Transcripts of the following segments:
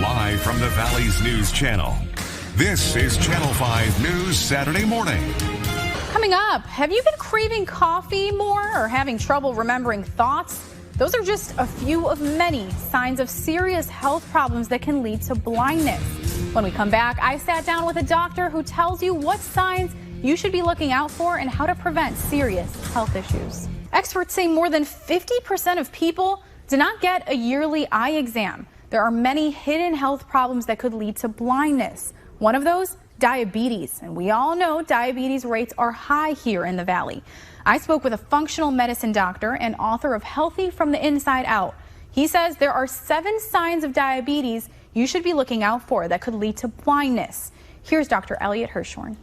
Live from the Valley's News Channel. This is Channel 5 News Saturday morning. Coming up, have you been craving coffee more or having trouble remembering thoughts? Those are just a few of many signs of serious health problems that can lead to blindness. When we come back, I sat down with a doctor who tells you what signs you should be looking out for and how to prevent serious health issues. Experts say more than 50% of people do not get a yearly eye exam. There are many hidden health problems that could lead to blindness. One of those, diabetes. And we all know diabetes rates are high here in the Valley. I spoke with a functional medicine doctor and author of Healthy from the Inside Out. He says there are 7 signs of diabetes you should be looking out for that could lead to blindness. Here's Dr. Elliot Hirshorn.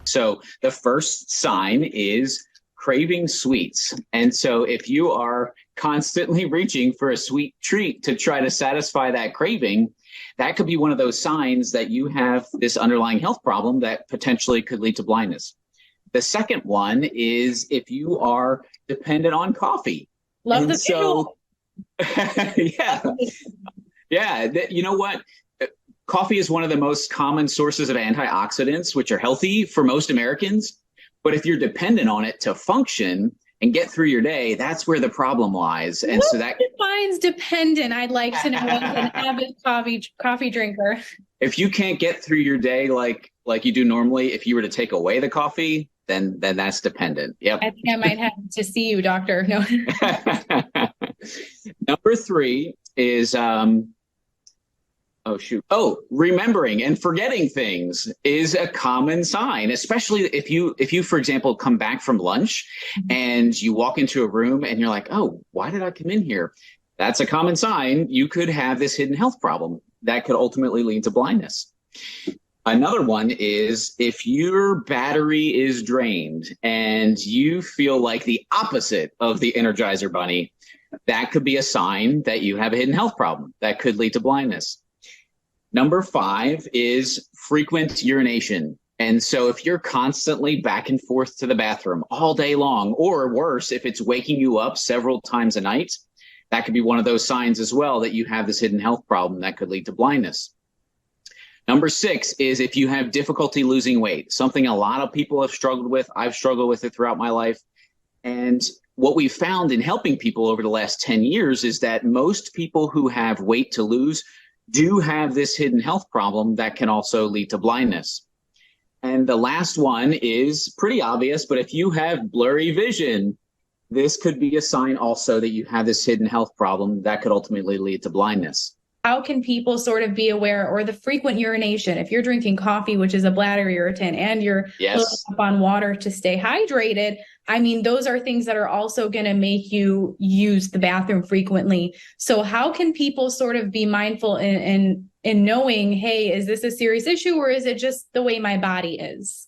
So the first sign is craving sweets. And so if you are constantly reaching for a sweet treat to try to satisfy that craving, that could be one of those signs that you have this underlying health problem that potentially could lead to blindness. The second one is if you are dependent on coffee. Love the visual. Yeah. You know what? Coffee is one of the most common sources of antioxidants, which are healthy for most Americans. But if you're dependent on it to function and get through your day, that's where the problem lies. And what so that defines dependent? I'd like to know as an avid coffee drinker. If you can't get through your day like you do normally, if you were to take away the coffee, then that's dependent. Yep. I think I might have to see you, doctor. No. Number 3 is remembering and forgetting things is a common sign, especially if you, for example, come back from lunch and you walk into a room and you're like, oh, why did I come in here? That's a common sign. You could have this hidden health problem that could ultimately lead to blindness. Another one is if your battery is drained and you feel like the opposite of the Energizer Bunny, that could be a sign that you have a hidden health problem that could lead to blindness. Number 5 is frequent urination. And so if you're constantly back and forth to the bathroom all day long, or worse, if it's waking you up several times a night, that could be one of those signs as well that you have this hidden health problem that could lead to blindness. Number 6 is if you have difficulty losing weight, something a lot of people have struggled with. I've struggled with it throughout my life. And what we've found in helping people over the last 10 years is that most people who have weight to lose do have this hidden health problem that can also lead to blindness. And the last one is pretty obvious, but if you have blurry vision, this could be a sign also that you have this hidden health problem that could ultimately lead to blindness. How can people sort of be aware, or the frequent urination? If you're drinking coffee, which is a bladder irritant, and you're filling up on water to stay hydrated, I mean, those are things that are also going to make you use the bathroom frequently. So how can people sort of be mindful in knowing, hey, is this a serious issue, or is it just the way my body is?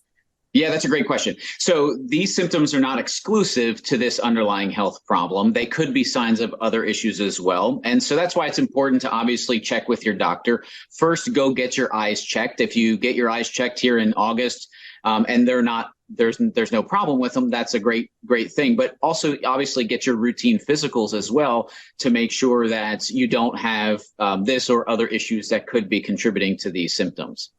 Yeah, that's a great question. So these symptoms are not exclusive to this underlying health problem. They could be signs of other issues as well. And so that's why it's important to obviously check with your doctor. First, go get your eyes checked. If you get your eyes checked here in August and there's no problem with them, that's a great thing. But also obviously get your routine physicals as well to make sure that you don't have this or other issues that could be contributing to these symptoms.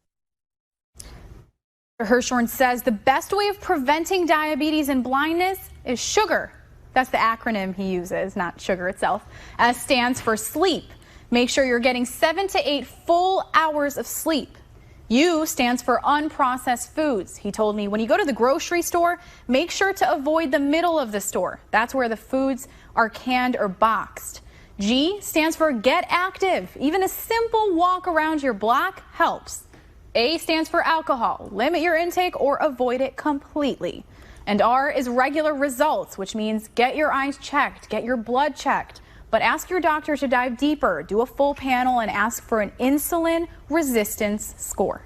Hirshorn says the best way of preventing diabetes and blindness is sugar. That's the acronym he uses, not sugar itself. S stands for sleep. Make sure you're getting 7 to 8 full hours of sleep. U stands for unprocessed foods. He told me when you go to the grocery store, make sure to avoid the middle of the store. That's where the foods are canned or boxed. G stands for get active. Even a simple walk around your block helps. A stands for alcohol. Limit your intake or avoid it completely. And R is regular results, which means get your eyes checked, get your blood checked. But ask your doctor to dive deeper, do a full panel, and ask for an insulin resistance score.